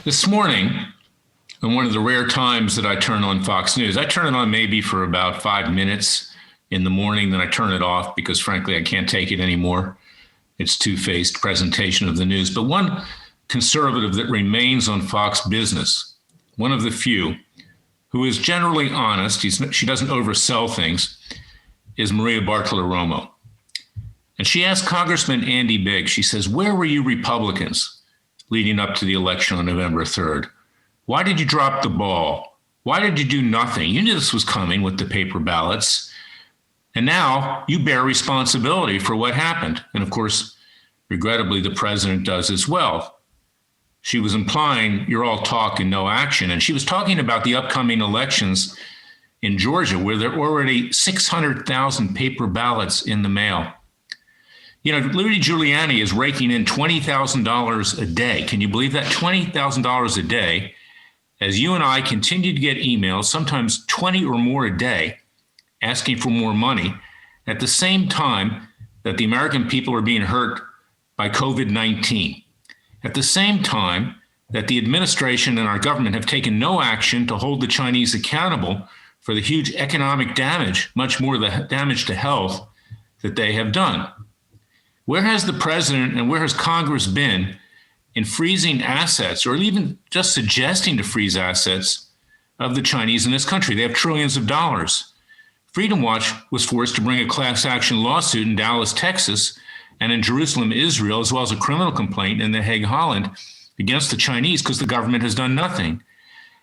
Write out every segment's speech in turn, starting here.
This morning, on one of the rare times that I turn on Fox News, I turn it on maybe for about 5 minutes in the morning, then I turn it off because, frankly, I can't take it anymore. It's two-faced presentation of the news. But one conservative that remains on Fox Business, one of the few, who is generally honest, she doesn't oversell things, is Maria Bartiromo. And she asked Congressman Andy Biggs, she says, where were you Republicans leading up to the election on November 3rd? Why did you drop the ball? Why did you do nothing? You knew this was coming with the paper ballots. And now you bear responsibility for what happened. And of course, regrettably, the president does as well. She was implying you're all talk and no action. And she was talking about the upcoming elections in Georgia, where there are already 600,000 paper ballots in the mail. You know, Rudy Giuliani is raking in $20,000 a day. Can you believe that? $20,000 a day, as you and I continue to get emails, sometimes 20 or more a day, asking for more money, at the same time that the American people are being hurt by COVID-19. At the same time that the administration and our government have taken no action to hold the Chinese accountable for the huge economic damage, much more the damage to health that they have done. Where has the president and where has Congress been in freezing assets, or even just suggesting to freeze assets of the Chinese in this country? They have trillions of dollars. Freedom Watch was forced to bring a class action lawsuit in Dallas, Texas, and in Jerusalem, Israel, as well as a criminal complaint in The Hague, Holland, against the Chinese because the government has done nothing.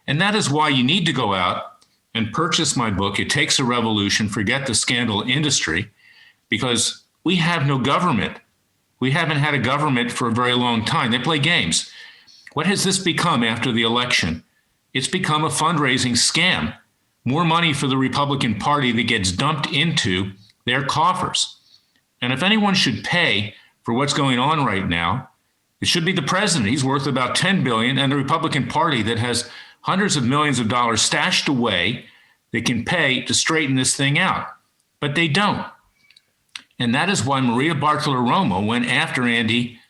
And that is why you need to go out and purchase my book, It Takes a Revolution, Forget the Scandal Industry, because we have no government. We haven't had a government for a very long time. They play games. What has this become after the election? It's become a fundraising scam. More money for the Republican Party that gets dumped into their coffers. And if anyone should pay for what's going on right now, it should be the president. He's worth about $10 billion, and the Republican Party that has hundreds of millions of dollars stashed away that can pay to straighten this thing out. But they don't. And that is why Maria Bartiromo went after Andy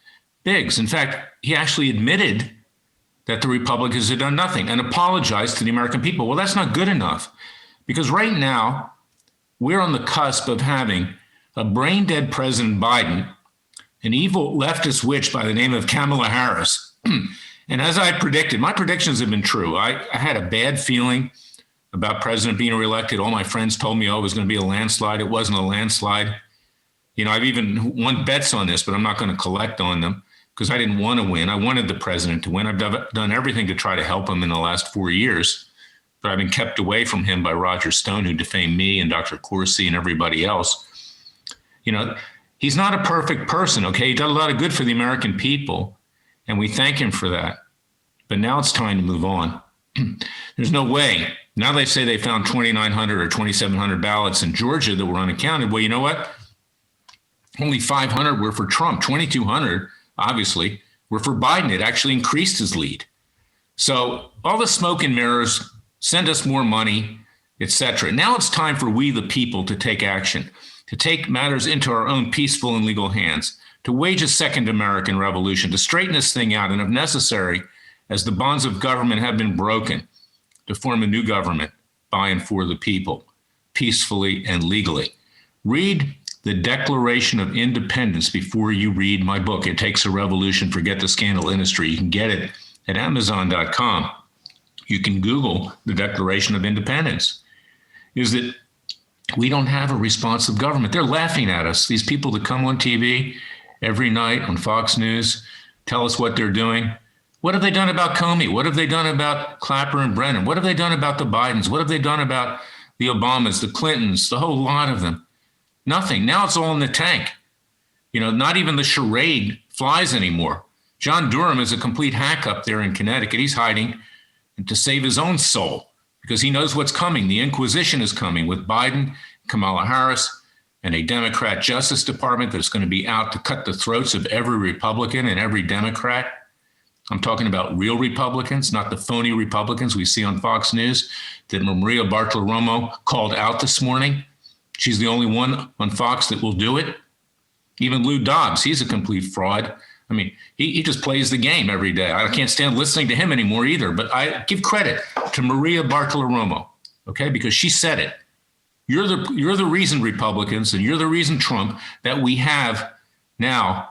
Biggs. In fact, he actually admitted that the Republicans had done nothing and apologized to the American people. Well, that's not good enough, because right now we're on the cusp of having a brain-dead President Biden, an evil leftist witch by the name of Kamala Harris. And as I predicted, my predictions have been true. I had a bad feeling about President being reelected. All my friends told me, oh, it was going to be a landslide. It wasn't a landslide. You know, I've even won bets on this, but I'm not going to collect on them because I didn't want to win. I wanted the president to win. I've done everything to try to help him in the last 4 years, but I've been kept away from him by Roger Stone, who defamed me, and Dr. Corsi and everybody else. You know, he's not a perfect person, okay? He did a lot of good for the American people, and we thank him for that. But now it's time to move on. There's no way. Now they say they found 2,900 or 2,700 ballots in Georgia that were unaccounted. Well, you know what? Only 500 were for Trump. 2,200, obviously, were for Biden. It actually increased his lead. So all the smoke and mirrors, send us more money, etc. Now it's time for we, the people, to take action, to take matters into our own peaceful and legal hands, to wage a second American revolution, to straighten this thing out, and if necessary, as the bonds of government have been broken, to form a new government by and for the people, peacefully and legally. Read the Declaration of Independence before you read my book. It Takes a Revolution, Forget the Scandal Industry. You can get it at Amazon.com. You can Google the Declaration of Independence. Is that we don't have a responsive government. They're laughing at us. These people that come on TV every night on Fox News tell us what they're doing. What have they done about Comey? What have they done about Clapper and Brennan? What have they done about the Bidens? What have they done about the Obamas, the Clintons, the whole lot of them? Nothing. Now it's all in the tank. You know, not even the charade flies anymore. John Durham is a complete hack up there in Connecticut. He's hiding to save his own soul because he knows what's coming. The Inquisition is coming with Biden, Kamala Harris, and a Democrat Justice Department that's going to be out to cut the throats of every Republican and every Democrat. I'm talking about real Republicans, not the phony Republicans we see on Fox News that Maria Bartiromo called out this morning. She's the only one on Fox that will do it. Even Lou Dobbs, he's a complete fraud. I mean, he just plays the game every day. I can't stand listening to him anymore either. But I give credit to Maria Bartiromo, okay, because she said it. You're the reason, Republicans, and you're the reason, Trump, that we have now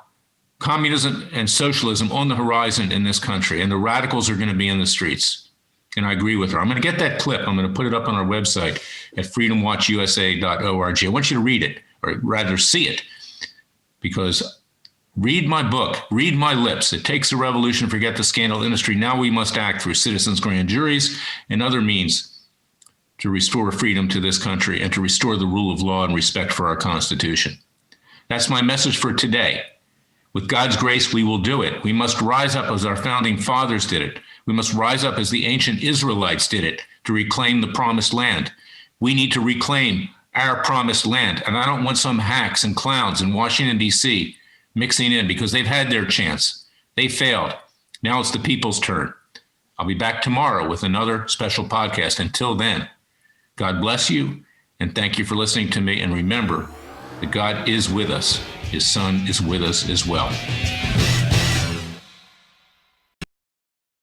communism and socialism on the horizon in this country, and the radicals are going to be in the streets. And I agree with her. I'm going to get that clip. I'm going to put it up on our website at freedomwatchusa.org. I want you to read it, or rather see it, because read my book, read my lips. It takes a revolution, forget the scandal industry. Now we must act through citizens' grand juries and other means to restore freedom to this country and to restore the rule of law and respect for our Constitution. That's my message for today. With God's grace, we will do it. We must rise up as our founding fathers did it. We must rise up as the ancient Israelites did it to reclaim the promised land. We need to reclaim our promised land. And I don't want some hacks and clowns in Washington, D.C. mixing in, because they've had their chance. They failed. Now it's the people's turn. I'll be back tomorrow with another special podcast. Until then, God bless you, and thank you for listening to me. And remember that God is with us. His Son is with us as well.